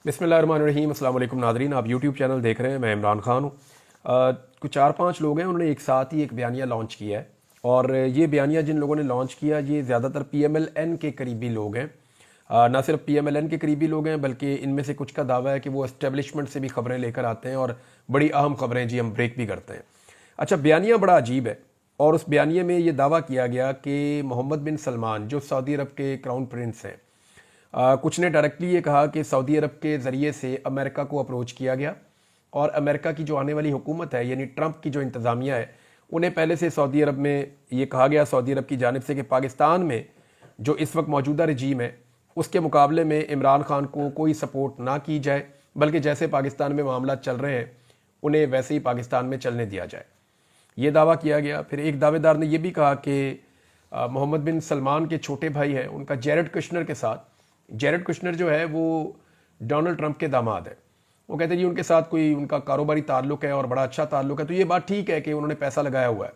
बिस्मिल्लाहिर्रहमानिर्रहीम। अस्सलाम वालेकुम नादरीन, आप यूट्यूब चैनल देख रहे हैं। मैं इमरान खान हूँ। कुछ 4-5 लोग हैं, उन्होंने एक साथ ही एक बयानिया लॉन्च किया है। और ये बयानिया जिन लोगों ने लॉन्च किया, ये ज़्यादातर PMLN के करीबी लोग हैं। ना सिर्फ PMLN के करीबी लोग हैं, बल्कि इनमें से कुछ का दावा है कि वो एस्टेब्लिशमेंट से भी खबरें लेकर आते हैं और बड़ी अहम खबरें जी हम ब्रेक भी करते हैं। अच्छा, बयानिया बड़ा अजीब है। और उस बयानिए में ये दावा किया गया कि मोहम्मद बिन सलमान जो सऊदी अरब के क्राउन प्रिंस हैं, कुछ ने डायरेक्टली ये कहा कि सऊदी अरब के ज़रिए से अमेरिका को अप्रोच किया गया और अमेरिका की जो आने वाली हुकूमत है, यानी ट्रंप की जो इंतज़ामिया है, उन्हें पहले से सऊदी अरब में ये कहा गया, सऊदी अरब की जानिब से, कि पाकिस्तान में जो इस वक्त मौजूदा रजीम है उसके मुकाबले में इमरान खान को कोई सपोर्ट ना की जाए, बल्कि जैसे पाकिस्तान में मामला चल रहे हैं उन्हें वैसे ही पाकिस्तान में चलने दिया जाए। ये दावा किया गया। फिर एक दावेदार ने यह भी कहा कि मोहम्मद बिन सलमान के छोटे भाई हैं उनका जेरेड कुशनर के साथ, जेरेड कुशनर जो है वो डोनाल्ड ट्रंप के दामाद है, वो कहते हैं जी उनके साथ कोई उनका कारोबारी ताल्लुक है और बड़ा अच्छा ताल्लुक है। तो ये बात ठीक है कि उन्होंने पैसा लगाया हुआ है,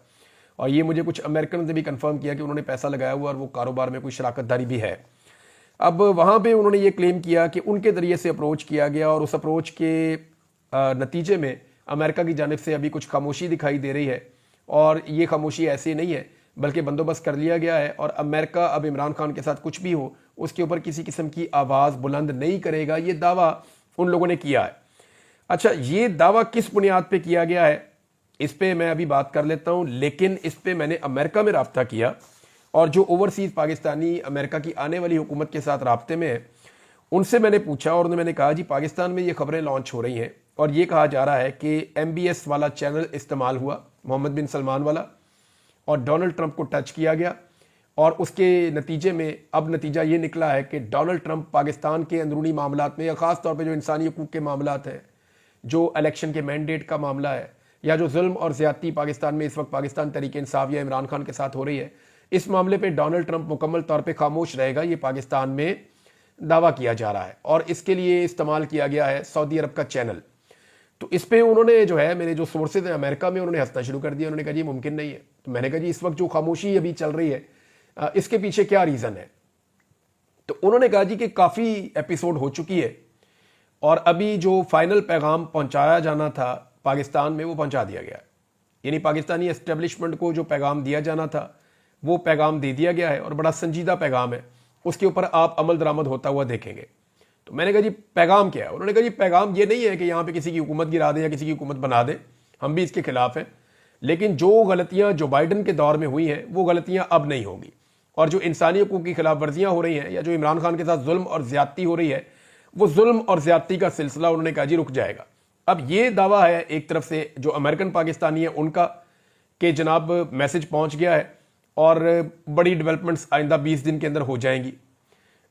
और ये मुझे कुछ अमेरिकन ने भी कंफर्म किया कि उन्होंने पैसा लगाया हुआ और वो कारोबार में कोई शराकतदारी भी है। अब वहाँ पे उन्होंने ये क्लेम किया कि उनके ज़रिए से अप्रोच किया गया और उस अप्रोच के नतीजे में अमेरिका की जानिब से अभी कुछ खामोशी दिखाई दे रही है। और ये खामोशी ऐसी नहीं है, बल्कि बंदोबस्त कर लिया गया है और अमेरिका अब इमरान खान के साथ कुछ भी हो उसके ऊपर किसी किस्म की आवाज़ बुलंद नहीं करेगा। ये दावा उन लोगों ने किया है। अच्छा, ये दावा किस बुनियाद पे किया गया है इस पे मैं अभी बात कर लेता हूँ, लेकिन इस पे मैंने अमेरिका में रब्ता किया और जो ओवरसीज़ पाकिस्तानी अमेरिका की आने वाली हुकूमत के साथ रब्ते में है उनसे मैंने पूछा और मैंने कहा जी पाकिस्तान में ये खबरें लॉन्च हो रही हैं और ये कहा जा रहा है कि MBS वाला चैनल इस्तेमाल हुआ, मोहम्मद बिन सलमान वाला, और डोनाल्ड ट्रंप को टच किया गया। और उसके नतीजे में अब नतीजा ये निकला है कि डोनाल्ड ट्रंप पाकिस्तान के अंदरूनी मामलात में, या ख़ास तौर पे जो इंसानी हकूक़ के मामलात हैं, जो इलेक्शन के मैंडेट का मामला है, या जो जुल्म और ज़्यादती पाकिस्तान में इस वक्त पाकिस्तान तहरीक इंसाफ या इमरान खान के साथ हो रही है, इस मामले पर डोनाल्ड ट्रंप मुकम्मल तौर पर खामोश रहेगा, ये पाकिस्तान में दावा किया जा रहा है। और इसके लिए इस्तेमाल किया गया है सऊदी अरब का चैनल। तो इस पे उन्होंने जो है, मेरे जो सोर्सेज हैं अमेरिका में, उन्होंने हंसना शुरू कर दिया। उन्होंने कहा जी मुमकिन नहीं है। तो मैंने कहा जी इस वक्त जो खामोशी अभी चल रही है इसके पीछे क्या रीज़न है। तो उन्होंने कहा जी कि काफ़ी एपिसोड हो चुकी है और अभी जो फाइनल पैगाम पहुंचाया जाना था पाकिस्तान में वो पहुंचा दिया गया है। यानी पाकिस्तानी एस्टेब्लिशमेंट को जो पैगाम दिया जाना था वो पैगाम दे दिया गया है और बड़ा संजीदा पैगाम है, उसके ऊपर आप अमल दरामद होता हुआ देखेंगे। तो मैंने कहा जी पैगाम क्या है। उन्होंने कहा जी पैगाम ये नहीं है कि यहाँ पे किसी की हुकूमत गिरा दें या किसी की हुकूमत बना दें, हम भी इसके खिलाफ हैं, लेकिन जो गलतियाँ जो बाइडन के दौर में हुई हैं वो गलतियाँ अब नहीं होंगी, और जो इंसानी हकूक़ की खिलाफ वर्जियाँ हो रही हैं या जो इमरान खान के साथ जुल्म और ज़्यादती हो रही है, वो जुल्म और ज़्यादती का सिलसिला उन्होंने कहा जी रुक जाएगा। अब ये दावा है एक तरफ से जो अमेरिकन पाकिस्तानी है उनका, कि जनाब मैसेज पहुँच गया है और बड़ी डेवलपमेंट्स आइंदा 20 दिन के अंदर हो जाएंगी।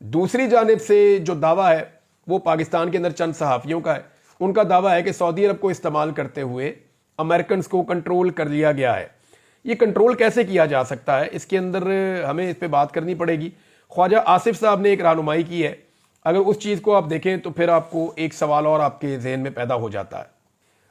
दूसरी जानिब से जो दावा है वो पाकिस्तान के अंदर चंद सहाफ़ियों का है। उनका दावा है कि सऊदी अरब को इस्तेमाल करते हुए अमेरिकन को कंट्रोल कर लिया गया है। ये कंट्रोल कैसे किया जा सकता है, इसके अंदर हमें इस पे बात करनी पड़ेगी। ख्वाजा आसिफ साहब ने एक रहनुमाई की है, अगर उस चीज़ को आप देखें तो फिर आपको एक सवाल और आपके जहन में पैदा हो जाता है।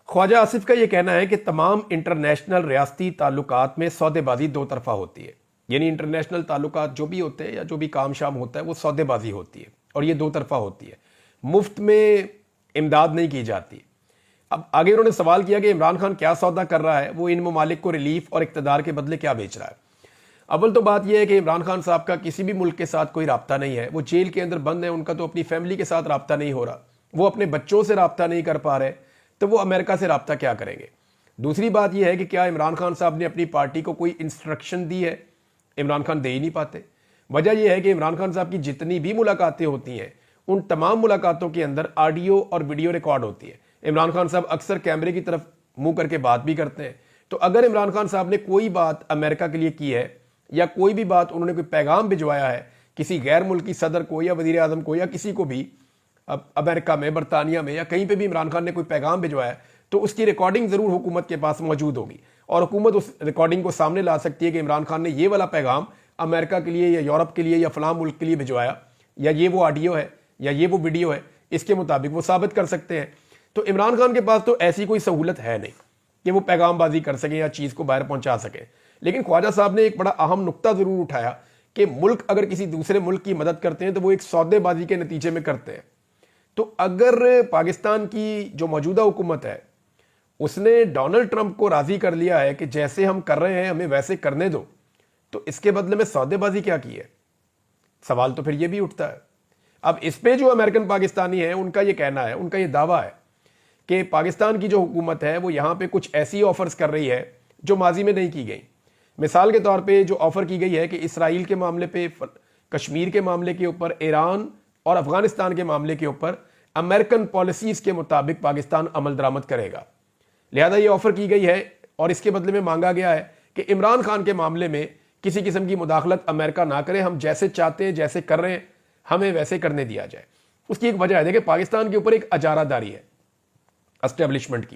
ख्वाजा आसिफ का ये कहना है कि तमाम इंटरनेशनल रियासती ताल्लुकात में सौदेबाजी दो तरफा होती है। यानी इंटरनेशनल ताल्लुकात जो भी होते हैं या जो भी काम शाम होता है वो सौदेबाजी होती है और ये दो तरफा होती है, मुफ्त में इमदाद नहीं की जाती। अब आगे उन्होंने सवाल किया कि इमरान खान क्या सौदा कर रहा है, वो इन ममालिक को रिलीफ और इक़्तिदार के बदले क्या बेच रहा है। अव्वल तो बात यह है कि इमरान खान साहब का किसी भी मुल्क के साथ कोई राब्ता नहीं है, वो जेल के अंदर बंद है, उनका तो अपनी फैमिली के साथ राब्ता नहीं हो रहा, वो अपने बच्चों से राब्ता नहीं कर पा रहे, तो वो अमेरिका से राब्ता क्या करेंगे। दूसरी बात यह है कि क्या इमरान खान साहब ने अपनी पार्टी को कोई इंस्ट्रक्शन दी है, इमरान खान दे ही नहीं पाते। वजह यह है कि इमरान खान साहब की जितनी भी मुलाकातें होती हैं उन तमाम मुलाकातों के अंदर ऑडियो और वीडियो रिकॉर्ड होती है। इमरान खान साहब अक्सर कैमरे की तरफ मुंह करके बात भी करते हैं। तो अगर इमरान खान साहब ने कोई बात अमेरिका के लिए की है या कोई भी बात उन्होंने कोई पैगाम भिजवाया है किसी गैर मुल्की सदर को या वजीर आजम को या किसी को भी, अब अमेरिका में, बरतानिया में या कहीं पर भी इमरान खान ने कोई पैगाम भिजवाया तो उसकी रिकॉर्डिंग ज़रूर हुकूमत के पास मौजूद होगी और हुकूमत उस रिकॉर्डिंग को सामने ला सकती है कि इमरान खान ने ये वाला पैगाम अमेरिका के लिए या यूरोप के लिए या फलां मुल्क के लिए भिजवाया, या ये वो ऑडियो है या ये वो वीडियो है, इसके मुताबिक वो साबित कर सकते हैं। तो इमरान खान के पास तो ऐसी कोई सहूलत है नहीं कि वो पैगामबाजी कर सकें या चीज़ को बाहर पहुंचा सकें। लेकिन ख्वाजा साहब ने एक बड़ा अहम नुक्ता ज़रूर उठाया कि मुल्क अगर किसी दूसरे मुल्क की मदद करते हैं तो वो एक सौदेबाजी के नतीजे में करते हैं। तो अगर पाकिस्तान की जो मौजूदा हुकूमत है उसने डोनाल्ड ट्रंप को राजी कर लिया है कि जैसे हम कर रहे हैं हमें वैसे करने दो, तो इसके बदले में सौदेबाजी क्या की है? सवाल तो फिर यह भी उठता है। अब इस पे जो अमेरिकन पाकिस्तानी है उनका यह कहना है, उनका यह दावा है कि पाकिस्तान की जो हुकूमत है वो यहां पे कुछ ऐसी ऑफर्स कर रही है जो माजी में नहीं की गई। मिसाल के तौर पे जो ऑफर की गई है कि इसराइल के मामले पे, कश्मीर के मामले के ऊपर, ईरान और अफगानिस्तान के मामले के ऊपर अमेरिकन पॉलिसीज के मुताबिक पाकिस्तान अमल दरामद करेगा। लिहाजा ये ऑफर की गई है और इसके बदले में मांगा गया है कि इमरान खान के मामले में किसी किस्म की मुदाखलत अमेरिका ना करे, हम जैसे चाहते हैं जैसे कर रहे हैं हमें वैसे करने दिया जाए। उसकी एक वजह है, देखिए पाकिस्तान के ऊपर एक अजारादारी है एस्टेब्लिशमेंट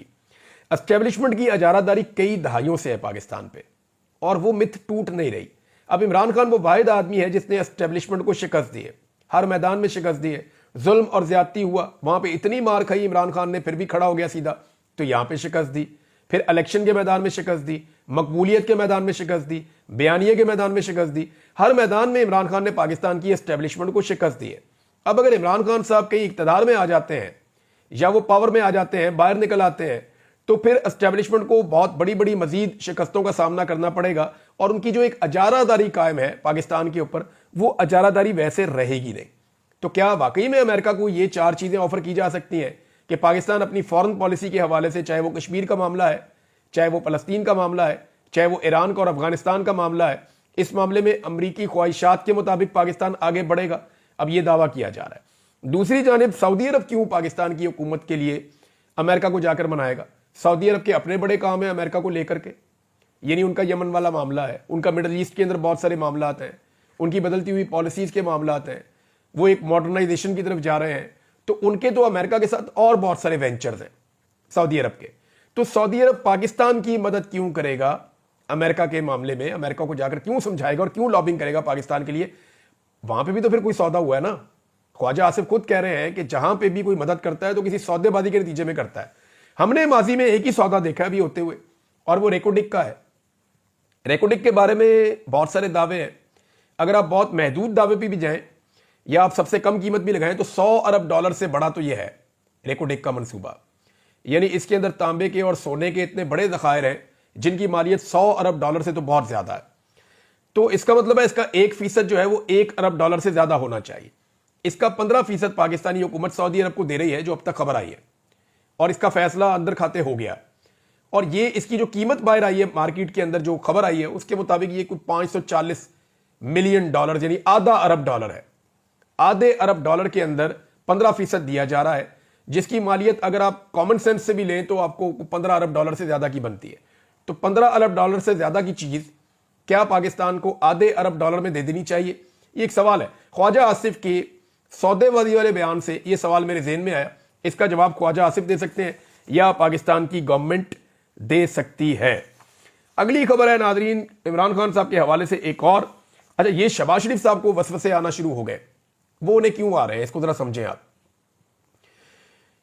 की अजारादारी कई दहाइयों से है पाकिस्तान पे, और वो मिथ टूट नहीं रही। अब इमरान खान वो वाहिद आदमी है जिसने एस्टेब्लिशमेंट को शिकस्त दी है, हर मैदान में शिकस्त दी है। जुल्म और ज्यादती हुआ, वहां पे इतनी मार खाई इमरान खान ने, फिर भी खड़ा हो गया सीधा, तो यहां पे शिकस्त दी। फिर इलेक्शन के मैदान में शिकस्त दी, मकबूलियत के मैदान में शिकस्त दी, बयानिए के मैदान में शिकस्त दी। हर मैदान में इमरान खान ने पाकिस्तान की एस्टेब्लिशमेंट को शिकस्त दी है। अब अगर इमरान खान साहब कहीं इक्तदार में आ जाते हैं या वो पावर में आ जाते हैं, बाहर निकल आते हैं, तो फिर एस्टेब्लिशमेंट को बहुत बड़ी बड़ी मजीद शिकस्तों का सामना करना पड़ेगा, और उनकी जो एक अजारादारी कायम है पाकिस्तान के ऊपर, वो अजारादारी वैसे रहेगी नहीं। तो क्या वाकई में अमेरिका को ये चार चीजें ऑफर की जा सकती हैं कि पाकिस्तान अपनी फॉरेन पॉलिसी के हवाले से, चाहे वो कश्मीर का मामला है, चाहे वो फलस्तीन का मामला है, चाहे वो ईरान का और अफगानिस्तान का मामला है, इस मामले में अमरीकी ख्वाहिशात के मुताबिक पाकिस्तान आगे बढ़ेगा? अब यह दावा किया जा रहा है। दूसरी जानिब सऊदी अरब क्यों पाकिस्तान की हुकूमत के लिए अमेरिका को जाकर मनाएगा? सऊदी अरब के अपने बड़े काम है अमेरिका को लेकर के, यानी उनका यमन वाला मामला है, उनका मिडल ईस्ट के अंदर बहुत सारे मामला हैं, उनकी बदलती हुई पॉलिसीज के मामला हैं, वो एक मॉडर्नाइजेशन की तरफ जा रहे हैं, तो उनके तो अमेरिका के साथ और बहुत सारे वेंचर्स हैं सऊदी अरब के। तो सऊदी अरब पाकिस्तान की मदद क्यों करेगा अमेरिका के मामले में? अमेरिका को जाकर क्यों समझाएगा और क्यों लॉबिंग करेगा पाकिस्तान के लिए? वहां पे भी तो फिर कोई सौदा हुआ है ना। ख्वाजा आसिफ खुद कह रहे हैं कि जहां पे भी कोई मदद करता है तो किसी सौदेबाजी के नतीजे में करता है। हमने माजी में एक ही सौदा देखा है अभी होते हुए, और वो रेकोडिक का है। रेकोडिक के बारे में बहुत सारे दावे हैं। अगर आप बहुत महदूद दावे पे भी जाएं या आप सबसे कम कीमत भी लगाएं तो $100 अरब से बड़ा तो यह है रेकोडिक का मंसूबा। यानी इसके अंदर तांबे के और सोने के इतने बड़े ज़खायर हैं जिनकी मालियत $100 अरब से तो बहुत ज्यादा है। तो इसका मतलब है इसका 1% जो है वो $1 अरब से ज्यादा होना चाहिए। इसका 15% पाकिस्तानी हुकूमत सऊदी अरब को दे रही है, जो अब तक खबर आई है, और इसका फैसला अंदर खाते हो गया। और ये इसकी जो कीमत बाहर आई है मार्केट के अंदर, जो खबर आई है उसके मुताबिक ये कुछ $540 मिलियन यानी आधा अरब डॉलर है। आधे अरब डॉलर के अंदर 15% दिया जा रहा है, जिसकी मालियत अगर आप कॉमन सेंस से भी लें तो आपको $15 अरब से ज्यादा की बनती है। तो $15 अरब से ज्यादा की चीज क्या पाकिस्तान को आधे अरब डॉलर में दे देनी चाहिए? ये एक सवाल है। ख्वाजा आसिफ के सौदेबाजी वाले बयान से ये सवाल मेरे ज़हन में आया। इसका जवाब ख्वाजा आसिफ दे सकते हैं या पाकिस्तान की गवर्नमेंट दे सकती है। अगली खबर है नाजरीन इमरान खान साहब के हवाले से एक और। अच्छा, ये शहबाज शरीफ साहब को वसवसे आना शुरू हो गए, वो उन्हें क्यों आ रहे हैं इसको जरा समझें आप।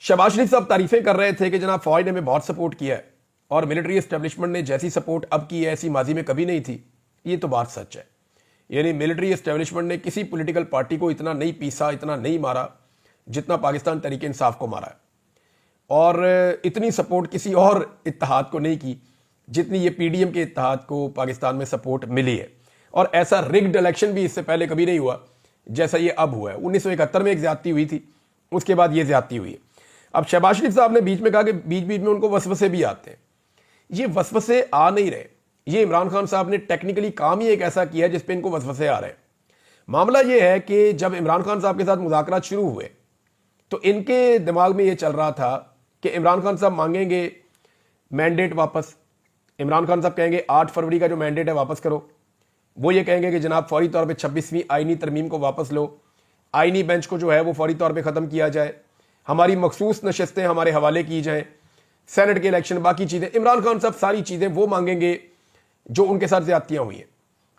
शहबाज शरीफ साहब तारीफें कर रहे थे कि जनाब फौज ने हमें बहुत सपोर्ट किया है और मिलिट्री एस्टेब्लिशमेंट ने जैसी सपोर्ट अब की है ऐसी माजी में कभी नहीं थी। ये तो बात सच है। यानी मिलिट्री एस्टेब्लिशमेंट ने किसी पॉलिटिकल पार्टी को इतना नहीं पीसा, इतना नहीं मारा जितना पाकिस्तान तहरीक इंसाफ को मारा है, और इतनी सपोर्ट किसी और इत्तेहाद को नहीं की जितनी ये पीडीएम के इत्तेहाद को पाकिस्तान में सपोर्ट मिली है। और ऐसा रिग्ड इलेक्शन भी इससे पहले कभी नहीं हुआ जैसा ये अब हुआ है। 1971 में एक ज्यादती हुई थी, उसके बाद ये ज्यादती हुई है। अब शहबाज शरीफ साहब ने बीच में कहा कि बीच बीच में उनको वसवसे भी आते हैं। ये वसवसे आ नहीं रहे, ये इमरान खान साहब ने टेक्निकली काम ही एक ऐसा किया है जिसपे इनको वसवसे आ रहे हैं। मामला ये है कि जब इमरान खान साहब के साथ मुज़ाकरात शुरू हुए तो इनके दिमाग में ये चल रहा था कि इमरान खान साहब मांगेंगे मैंडेट वापस। इमरान खान साहब कहेंगे 8 फरवरी का जो मैंडेट है वापस करो। वो ये कहेंगे कि जनाब फौरी तौर पे 26वीं आईनी तरमीम को वापस लो, आईनी बेंच को जो है वो फौरी तौर पे ख़त्म किया जाए, हमारी मखसूस नशस्तें हमारे हवाले की जाएं, सेनेट के इलेक्शन, बाकी चीज़ें। इमरान खान साहब सारी चीज़ें वो मांगेंगे जो उनके साथ ज्यादतियां हुई हैं।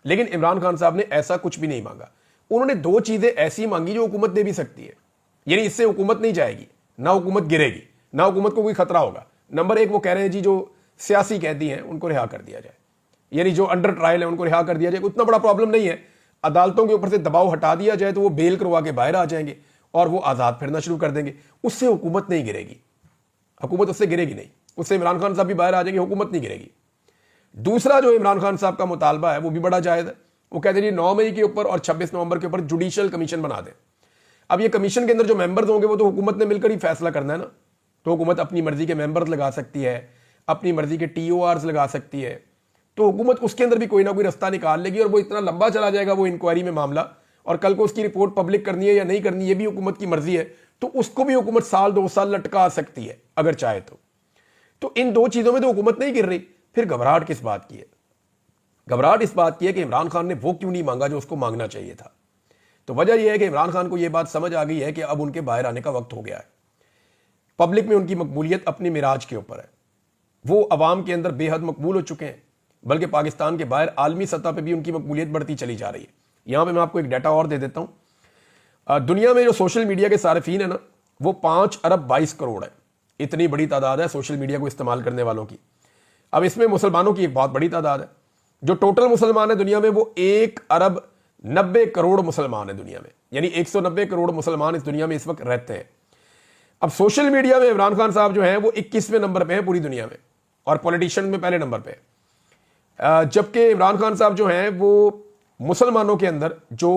लेकिन इमरान खान साहब ने ऐसा कुछ भी नहीं मांगा। उन्होंने 2 चीज़ें ऐसी मांगी जो हुकूमत दे भी सकती है, यानी इससे हुकूमत नहीं जाएगी, ना हुकूमत गिरेगी, ना हुकूमत को कोई खतरा होगा। नंबर 1 वो कह रहे हैं जी जो सियासी कैदी हैं उनको रिहा कर दिया जाए, यानी जो अंडर ट्रायल है उनको रिहा कर दिया जाए। उतना बड़ा प्रॉब्लम नहीं है, अदालतों के ऊपर से दबाव हटा दिया जाए तो वो बेल करवा के बाहर आ जाएंगे। और वो आज़ाद फिरना शुरू कर देंगे। उससे हुकूमत नहीं गिरेगी, हुकूमत उससे गिरेगी नहीं, उससे इमरान खान साहब भी बाहर आ जाएंगे, हुकूमत नहीं गिरेगी। दूसरा जो इमरान खान साहब का मुतालबा है वो भी बड़ा जायज़ है। वो कहते हैं 9 मई के ऊपर और 26 नवंबर के ऊपर जुडिशल कमीशन बना दें। अब ये कमीशन के अंदर जो मेंबर्स होंगे वो तो हुकूमत ने मिलकर ही फैसला करना है ना। तो हुकूमत अपनी मर्जी के मेंबर्स लगा सकती है, अपनी मर्जी के TORs लगा सकती है, तो हुकूमत उसके अंदर भी कोई ना कोई रास्ता निकाल लेगी और वो इतना लंबा चला जाएगा वो इंक्वायरी में मामला, और कल को उसकी रिपोर्ट पब्लिक करनी है या नहीं करनी ये भी हुकूमत की मर्जी है, तो उसको भी हुकूमत साल 2 साल लटका सकती है अगर चाहे तो इन दो चीजों में तो हुकूमत नहीं गिर रही। फिर घबराहट किस बात की है? घबराहट इस बात की है कि इमरान खान ने वो क्यों नहीं मांगा जो उसको मांगना चाहिए था। तो वजह यह है कि इमरान खान को यह बात समझ आ गई है कि अब उनके बाहर आने का वक्त हो गया है। पब्लिक में उनकी मकबूलियत अपनी मिराज के ऊपर है, वो अवाम के अंदर बेहद मकबूल हो चुके हैं, बल्कि पाकिस्तान के बाहर आलमी सतह पर भी उनकी मकबूलियत बढ़ती चली जा रही है। यहां पर मैं आपको एक डाटा और दे देता हूं। दुनिया में जो सोशल मीडिया के सार्फिन है ना वो 5 अरब 22 करोड़ है। इतनी बड़ी तादाद है सोशल मीडिया को इस्तेमाल करने वालों की। अब इसमें मुसलमानों की एक बहुत बड़ी तादाद है। जो टोटल मुसलमान है दुनिया में वो 1 अरब 90 करोड़ मुसलमान है दुनिया में, यानी 190 करोड़ मुसलमान इस दुनिया में इस वक्त रहते हैं। अब सोशल मीडिया में इमरान खान साहब जो हैं वो 21वें नंबर पे हैं पूरी दुनिया में, और पॉलिटिशियन में पहले नंबर पे। जबकि इमरान खान साहब जो हैं वो मुसलमानों के अंदर जो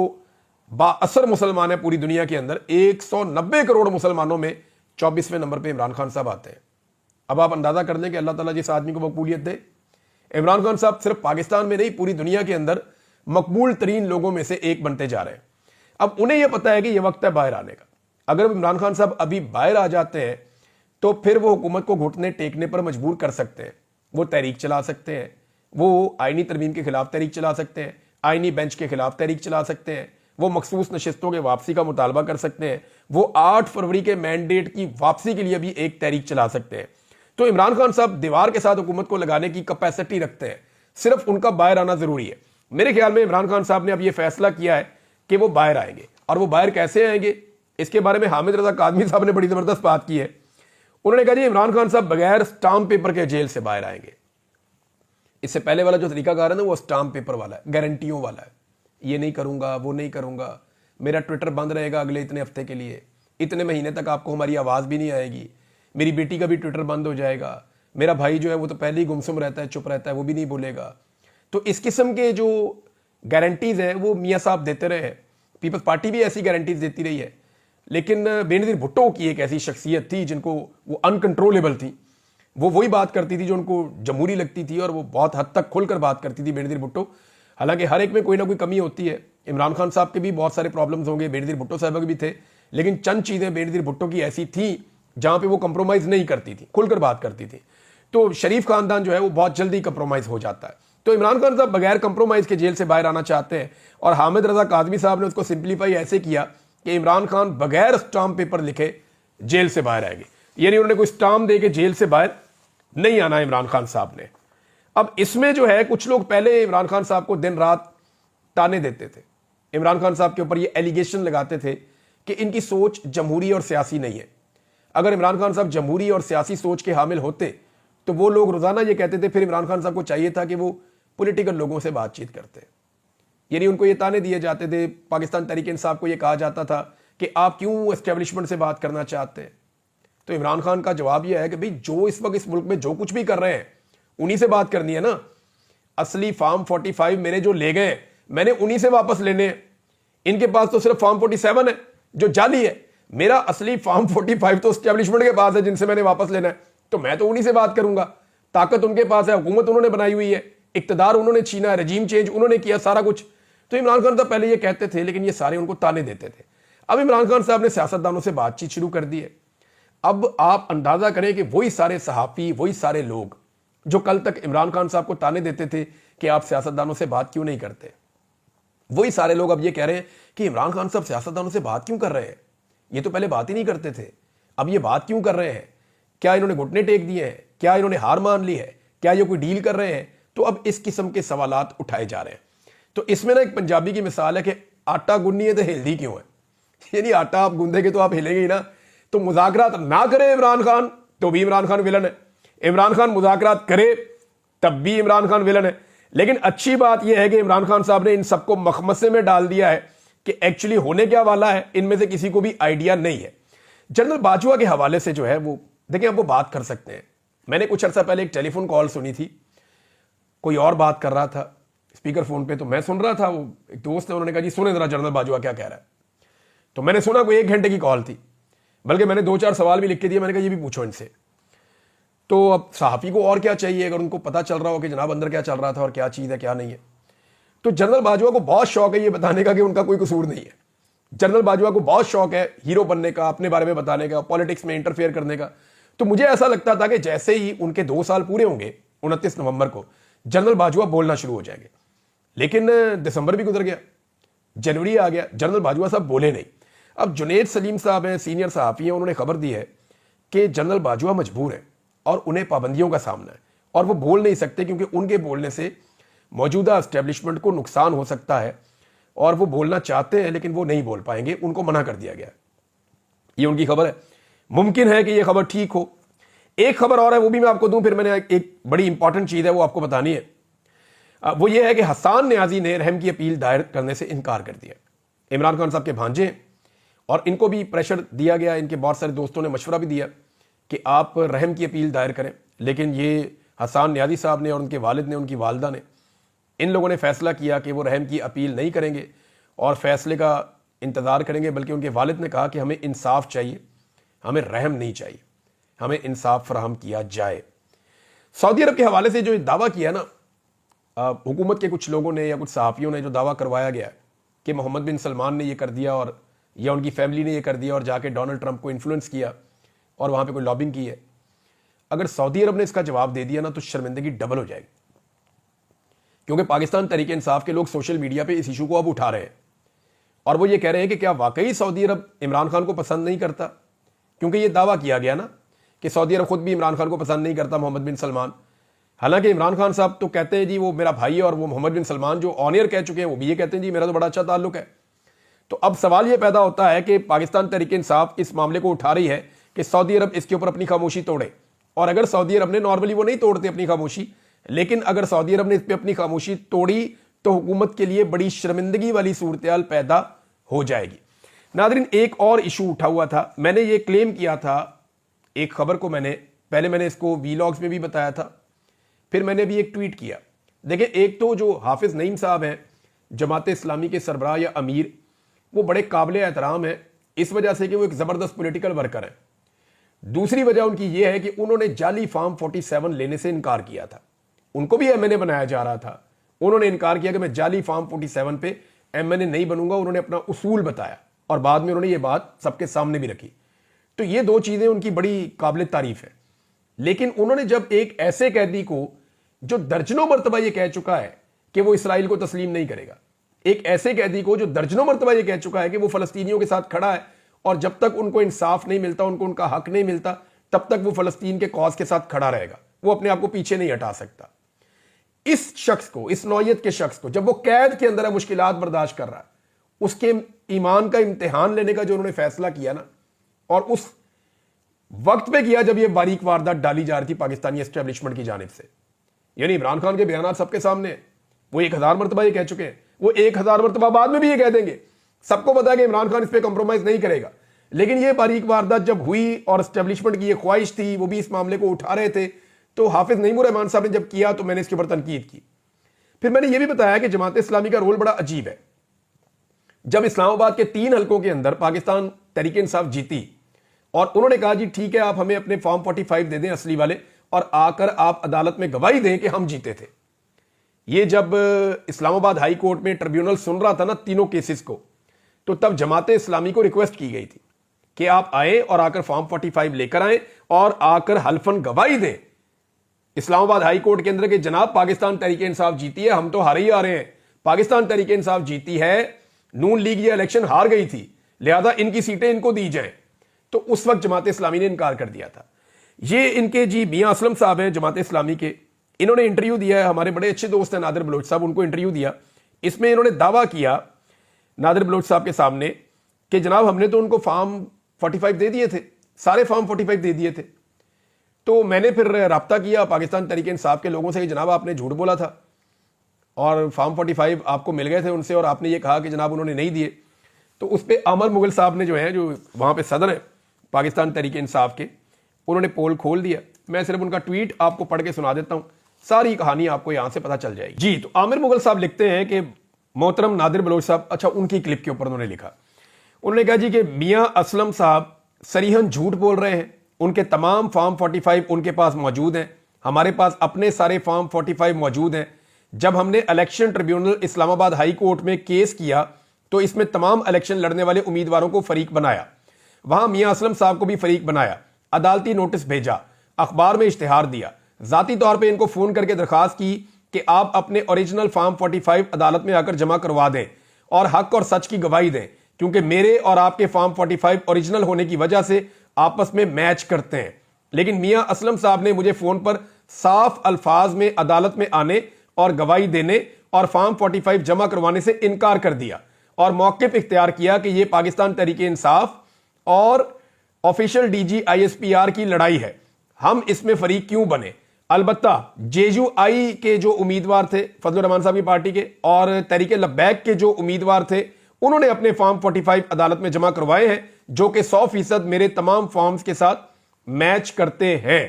बाअसर मुसलमान है पूरी दुनिया के अंदर 190 करोड़ मुसलमानों में 24वें नंबर पे इमरान खान साहब आते हैं। अब आप अंदाजा कर लें कि अल्लाह ताला जिस आदमी को मकबूलियत दे। इमरान खान साहब सिर्फ पाकिस्तान में नहीं पूरी दुनिया के अंदर मकबूल तरीन लोगों में से एक बनते जा रहे हैं। अब उन्हें यह पता है कि यह वक्त है बाहर आने का। अगर इमरान खान साहब अभी बाहर आ जाते हैं तो फिर वो हुकूमत को घुटने टेकने पर मजबूर कर सकते हैं। वो तहरीक चला सकते हैं, वो आईनी तरमीम के खिलाफ तहरीक चला सकते हैं, आईनी बेंच के खिलाफ तहरीक चला सकते हैं, वो मखसूस नशिस्तों के वापसी का मुतालबा कर सकते हैं, वो 8 फरवरी के मैंडेट की वापसी के लिए भी एक तहरीक चला सकते हैं। तो इमरान खान साहब दीवार के साथ हुकूमत को लगाने की कैपेसिटी रखते हैं, सिर्फ उनका बाहर आना जरूरी है। मेरे ख्याल में इमरान खान साहब ने अब यह फैसला किया है कि वो बाहर आएंगे, और वो बाहर कैसे आएंगे इसके बारे में हामिद रजा कादमी साहब ने बड़ी जबरदस्त बात की है। उन्होंने कहा जी इमरान खान साहब बगैर स्टाम्प पेपर के जेल से बाहर आएंगे। इससे पहले वाला जो तरीकाकार है ना वो स्टाम्प पेपर वाला है, गारंटियों वाला है। ये नहीं करूंगा, वो नहीं करूंगा, मेरा ट्विटर बंद रहेगा अगले इतने हफ्ते के लिए, इतने महीने तक आपको हमारी आवाज़ भी नहीं आएगी, मेरी बेटी का भी ट्विटर बंद हो जाएगा, मेरा भाई जो है वो तो पहले ही गुमसुम रहता है, चुप रहता है, वो भी नहीं बोलेगा। तो इस किस्म के जो गारंटीज हैं वो मियाँ साहब देते रहे हैं। पीपल्स पार्टी भी ऐसी गारंटीज देती रही है, लेकिन बेनज़ीर भुट्टो की एक ऐसी शख्सियत थी जिनको वो अनकंट्रोलेबल थी। वो वही बात करती थी जो उनको जमहूरी लगती थी, और वो बहुत हद तक खुलकर बात करती थी बेनज़ीर भुट्टो। हालांकि हर एक में कोई ना कोई कमी होती है। इमरान खान साहब के भी बहुत सारे प्रॉब्लम्स होंगे, बेनज़ीर भुट्टो साहब के भी थे, लेकिन चंद चीज़ें बेनज़ीर भुट्टो की ऐसी थी जहां पे वो कंप्रोमाइज़ नहीं करती थी, खुलकर बात करती थी। तो शरीफ खानदान जो है वो बहुत जल्दी कंप्रोमाइज़ हो जाता है। तो इमरान खान साहब बगैर कंप्रोमाइज़ के जेल से बाहर आना चाहते हैं, और हामिद रजा कादमी साहब ने उसको सिंप्लीफाई ऐसे किया कि इमरान खान बगैर स्टाम्प पेपर लिखे जेल से बाहर आएंगे, यानी उन्होंने कोई स्टाम्प दे के जेल से बाहर नहीं आना इमरान खान साहब ने। अब इसमें जो है कुछ लोग पहले इमरान खान साहब को दिन रात ताने देते थे, इमरान खान साहब के ऊपर ये एलिगेशन लगाते थे कि इनकी सोच जमहूरी और सियासी नहीं है। अगर इमरान खान साहब जमहूरी और सियासी सोच के हामिल होते तो वो लोग रोजाना ये कहते थे फिर इमरान खान साहब को चाहिए था कि वो पॉलिटिकल लोगों से बातचीत करते, यानी उनको ये ताने दिए जाते थे। पाकिस्तान तहरीक इंसाफ को ये कहा जाता था कि आप क्यों एस्टेब्लिशमेंट से बात करना चाहते हैं। तो इमरान खान का जवाब यह है कि भाई जो इस वक्त इस मुल्क में जो कुछ भी कर रहे हैं उन्हीं से बात करनी है ना। असली फॉर्म 45 मेरे जो ले गए मैंने उन्हीं से वापस लेने हैं। इनके पास तो सिर्फ फॉर्म 47 है जो जाली है। मेरा असली फॉर्म 45 तो एस्टेब्लिशमेंट के पास है जिनसे मैंने वापस लेना है, तो मैं तो उन्हीं से बात करूंगा। ताकत उनके पास है, हुकूमत उन्होंने बनाई हुई है, इक्तदार उन्होंने छीना है, रजीम चेंज उन्होंने किया, सारा कुछ। तो इमरान खान साहब पहले ये कहते थे, लेकिन ये सारे उनको ताने देते थे। अब इमरान खान साहब ने सियासतदानों से बातचीत शुरू कर दी है। अब आप अंदाजा करें कि वही सारे सहाफी, वही सारे लोग जो कल तक इमरान खान साहब को ताने देते थे कि आप सियासतदानों से बात क्यों नहीं करते, वही सारे लोग अब ये कह रहे हैं कि इमरान खान साहब सियासतदानों से बात क्यों कर रहे हैं। ये तो पहले बात ही नहीं करते थे, अब ये बात क्यों कर रहे हैं? क्या इन्होंने घुटने टेक दिए हैं? क्या इन्होंने हार मान ली है? क्या ये कोई डील कर रहे हैं? तो अब इस किस्म के सवालात उठाए जा रहे हैं। तो इसमें ना एक पंजाबी की मिसाल है कि आटा गुन्नी है तो हिलदी क्यों है, यानी आटा आप गूंदेंगे तो आप हिलेंगे ही ना। तो मुज़ाकरात ना करे इमरान खान तो भी इमरान खान विलन है, इमरान खान मुज़ाकरात करे तब भी इमरान खान विलन है। लेकिन अच्छी बात यह है कि इमरान खान साहब ने इन सबको मखमसे में डाल दिया है कि एक्चुअली होने क्या वाला है इनमें से किसी को भी आइडिया नहीं है। जनरल बाजवा के हवाले से जो है वो देखिए, आप वो बात कर सकते हैं। मैंने कुछ अर्सा पहले एक टेलीफोन कॉल सुनी थी, कोई और बात कर रहा था स्पीकर फोन पे, तो मैं सुन रहा था। वो एक दोस्त है, उन्होंने कहा जी सुने जरा जनरल बाजवा क्या कह रहा है। तो मैंने सुना, कोई 1 घंटे की कॉल थी, बल्कि मैंने 2-4 सवाल भी लिख के दिए। मैंने कहा ये भी पूछो इनसे। तो अब सहाफ़ी को और क्या चाहिए, अगर उनको पता चल रहा हो कि जनाब अंदर क्या चल रहा था और क्या चीज़ है क्या नहीं है। तो जनरल बाजवा को बहुत शौक है ये बताने का कि उनका कोई कसूर नहीं है। जनरल बाजवा को बहुत शौक है हीरो बनने का, अपने बारे में बताने का, पॉलिटिक्स में इंटरफेयर करने का। तो मुझे ऐसा लगता था कि जैसे ही उनके 2 साल पूरे होंगे 29 नवंबर को, जनरल बाजवा बोलना शुरू हो जाएंगे। लेकिन दिसंबर भी गुजर गया, जनवरी आ गया, जनरल बाजवा साहब बोले नहीं। अब जुनेद सलीम साहब हैं, सीनियर सहाफ़ी हैं, उन्होंने खबर दी है कि जनरल बाजवा मजबूर है और उन्हें पाबंदियों का सामना है और वो बोल नहीं सकते, क्योंकि उनके बोलने से मौजूदा एस्टेब्लिशमेंट को नुकसान हो सकता है और वो बोलना चाहते हैं लेकिन वो नहीं बोल पाएंगे, उनको मना कर दिया गया। ये उनकी खबर है। मुमकिन है कि ये खबर ठीक हो। एक खबर और है, वो भी मैं आपको दूं, फिर मैंने एक बड़ी इंपॉर्टेंट चीज़ है वो आपको बतानी है। वो ये है कि हसन न्याजी ने रहम की अपील दायर करने से इनकार कर दिया। इमरान खान साहब के भांजे हैं और इनको भी प्रेशर दिया गया, इनके बहुत सारे दोस्तों ने मशवरा भी दिया कि आप रहम की अपील दायर करें। लेकिन ये हसन न्याजी साहब ने और उनके वालिद ने, उनकी वालदा ने, इन लोगों ने फैसला किया कि वो रहम की अपील नहीं करेंगे और फैसले का इंतज़ार करेंगे। बल्कि उनके वालिद ने कहा कि हमें इंसाफ चाहिए, हमें रहम नहीं चाहिए, हमें इंसाफ फराहम किया जाए। सऊदी अरब के हवाले से जो दावा किया ना हुकूमत के कुछ लोगों ने या कुछ सहाफ़ियों ने, जो दावा करवाया गया कि मोहम्मद बिन सलमान ने ये कर दिया और या उनकी फैमिली ने ये कर दिया और जाके डोनाल्ड ट्रंप को इन्फ्लुएंस किया और वहाँ पे कोई लॉबिंग की है, अगर सऊदी अरब ने इसका जवाब दे दिया ना तो शर्मिंदगी डबल हो जाएगी। क्योंकि पाकिस्तान तहरीक इंसाफ के लोग सोशल मीडिया पे इस इशू को अब उठा रहे हैं और वो ये कह रहे हैं कि क्या वाकई सऊदी अरब इमरान खान को पसंद नहीं करता। क्योंकि ये दावा किया गया ना कि सऊदी अरब खुद भी इमरान खान को पसंद नहीं करता, मोहम्मद बिन सलमान। हालांकि इमरान खान साहब तो कहते हैं जी वो मेरा भाई है, और वो मोहम्मद बिन सलमान जो ऑन एयर कह चुके हैं वो भी ये कहते हैं जी मेरा तो बड़ा अच्छा ताल्लुक है। तो अब सवाल ये पैदा होता है कि पाकिस्तान तहरीक इंसाफ इस मामले को उठा रही है कि सऊदी अरब इसके ऊपर अपनी खामोशी तोड़े। और अगर सऊदी अरब ने, नॉर्मली वो नहीं तोड़ते अपनी खामोशी, लेकिन अगर सऊदी अरब ने इस पर अपनी खामोशी तोड़ी तो हुकूमत के लिए बड़ी शर्मिंदगी वाली सूरत पैदा हो जाएगी। नादरीन, एक और इशू उठा हुआ था, मैंने ये क्लेम किया था एक खबर को, मैंने इसको वीलॉग्स में भी बताया था, फिर मैंने भी एक ट्वीट किया। देखिए, एक तो जो हाफिज नईम साहब हैं जमात इस्लामी के सरबराह या अमीर, वो बड़े काबिल एहतराम है इस वजह से कि वो एक ज़बरदस्त पॉलिटिकल वर्कर है। दूसरी वजह उनकी ये है कि उन्होंने जाली फॉर्म 47 लेने से इनकार किया था। उनको भी एमएनए बनाया जा रहा था, उन्होंने इनकार किया कि मैं जाली फॉर्म 47 पे एमएनए नहीं बनूंगा। उन्होंने अपना उसूल बताया और बाद में उन्होंने ये बात सबके सामने भी रखी। तो ये दो चीज़ें उनकी बड़ी काबिल तारीफ है। लेकिन उन्होंने जब एक ऐसे कैदी को जो दर्जनों मरतबा ये कह चुका है कि वो इसराइल को तस्लीम नहीं करेगा, एक ऐसे कैदी को जो दर्जनों मरतबा ये कह चुका है कि वो फलस्तीनियों के साथ खड़ा है और जब तक उनको इंसाफ नहीं मिलता, उनको उनका हक नहीं मिलता, तब तक वो फलस्तीन के कॉज के साथ खड़ा रहेगा, वो अपने आप को पीछे नहीं हटा सकता। इस शख्स को, इस नौयत के शख्स को, जब वो कैद के अंदर है, मुश्किलात बर्दाश्त कर रहा है, उसके ईमान का इम्तिहान लेने का जो उन्होंने फैसला किया ना, और उस वक्त पे किया जब ये बारीक वारदात डाली जा रही थी पाकिस्तानी एस्टेब्लिशमेंट की जानिब से। यानी इमरान खान के बयान सबके सामने हैं, वो 1000 मरतबा ये कह चुके हैं, वो 1000 मरतबा बाद में भी ये कह देंगे। सबको पता है कि इमरान खान इस पर कंप्रोमाइज नहीं करेगा। लेकिन ये बारीक वारदात जब हुई और एस्टेब्लिशमेंट की ये ख्वाहिश थी, वो भी इस मामले को उठा रहे थे, तो हाफिज नईमुर रहमान साहब ने जब किया तो मैंने इसके ऊपर तनकीद की। फिर मैंने ये भी बताया कि जमात इस्लामी का रोल बड़ा अजीब है। जब इस्लामाबाद के 3 हलकों के अंदर पाकिस्तान तहरीक इंसाफ जीती और उन्होंने कहा जी ठीक है, आप हमें अपने फॉर्म 45 दे दें असली वाले, और आकर आप अदालत में गवाही दें कि हम जीते थे। ये जब इस्लामाबाद हाई कोर्ट में ट्रिब्यूनल सुन रहा था ना तीनों केसेस को, तो तब जमात इस्लामी को रिक्वेस्ट की गई थी कि आप आए और आकर फॉर्म 45 लेकर आए और आकर हल्फन गवाही दें इस्लामाबाद हाई कोर्ट के अंदर के जनाब पाकिस्तान तहरीक इंसाफ जीती है, हम तो हारे ही आ रहे हैं, पाकिस्तान तहरीक इंसाफ जीती है, नून लीग ये इलेक्शन हार गई थी, लिहाजा इनकी सीटें इनको दी जाए। तो उस वक्त जमात इस्लामी ने इनकार कर दिया था। ये इनके जी मियां असलम साहब हैं जमात इस्लामी के, इन्होंने इंटरव्यू दिया है, हमारे बड़े अच्छे दोस्त हैं नादिर बलोच साहब, उनको इंटरव्यू दिया। इसमें इन्होंने दावा किया नादिर बलोच साहब के सामने कि जनाब हमने तो उनको फॉर्म 45 दे दिए थे, सारे फॉर्म 45 दे दिए थे। तो मैंने फिर रब्ता किया पाकिस्तान तहरीक इंसाफ के लोगों से कि जनाब आपने झूठ बोला था और फॉर्म 45 आपको मिल गए थे उनसे, और आपने ये कहा कि जनाब उन्होंने नहीं दिए। तो उस पर आमिर मुगल साहब ने जो है, जो वहाँ पे सदर है पाकिस्तान तहरीक इंसाफ के, उन्होंने पोल खोल दिया। मैं सिर्फ उनका ट्वीट आपको पढ़ के सुना देता हूं, सारी कहानी आपको यहां से पता चल जाएगी जी। तो आमिर मुगल साहब लिखते हैं कि मोहतरम नादिर बलोच साहब, अच्छा उनकी क्लिप के ऊपर उन्होंने लिखा, उन्होंने कहा जी कि मियां असलम साहब सरीहन झूठ बोल रहे हैं, उनके तमाम फॉर्म 45 उनके पास मौजूद हैं, हमारे पास अपने सारे फॉर्म 45 मौजूद हैं। जब हमने election tribunal Islamabad high court में केस किया तो इसमें तमाम इलेक्शन लड़ने वाले उम्मीदवारों को फरीक बनाया, वहां मियां असलम साहब को भी फरीक बनाया, अदालती नोटिस भेजा, अखबार में इश्तिहार दिया, जाती तौर पे इनको फोन करके दरखास्त की कि आप अपने ओरिजिनल फॉर्म 45 अदालत में आकर जमा करवा दें और हक और सच की गवाही दें, क्योंकि मेरे और आपके फॉर्म 45 ओरिजिनल होने की वजह से आपस में मैच करते हैं। लेकिन मियां असलम साहब ने मुझे फोन पर साफ अल्फाज में अदालत में आने और गवाही देने और फॉर्म 45 जमा करवाने से इनकार कर दिया और मौक़िफ़ इख्तियार किया कि यह पाकिस्तान तहरीक इंसाफ और ऑफिशियल डीजी ISPR की लड़ाई है, हम इसमें फरीक क्यों बने। अलबत्ता JUI के जो उम्मीदवार थे फजलुर रहमान साहब की पार्टी के और तहरीक लब्बैक के जो उम्मीदवार थे, उन्होंने अपने फॉर्म 45 अदालत में जमा करवाए हैं, जो कि 100% मेरे तमाम फॉर्म्स के साथ मैच करते हैं।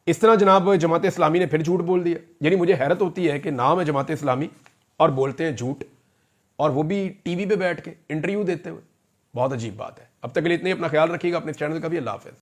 इस तरह जनाब जमात इस्लामी ने फिर झूठ बोल दिया। यानी मुझे हैरत होती है कि नाम है जमात इस्लामी और बोलते हैं झूठ, और वो भी टीवी पे बैठ के इंटरव्यू देते हुए। बहुत अजीब बात है। अब तक के लिए इतने, अपना ख्याल रखिएगा, अपने चैनल का भी। अल्लाह हाफ़िज़।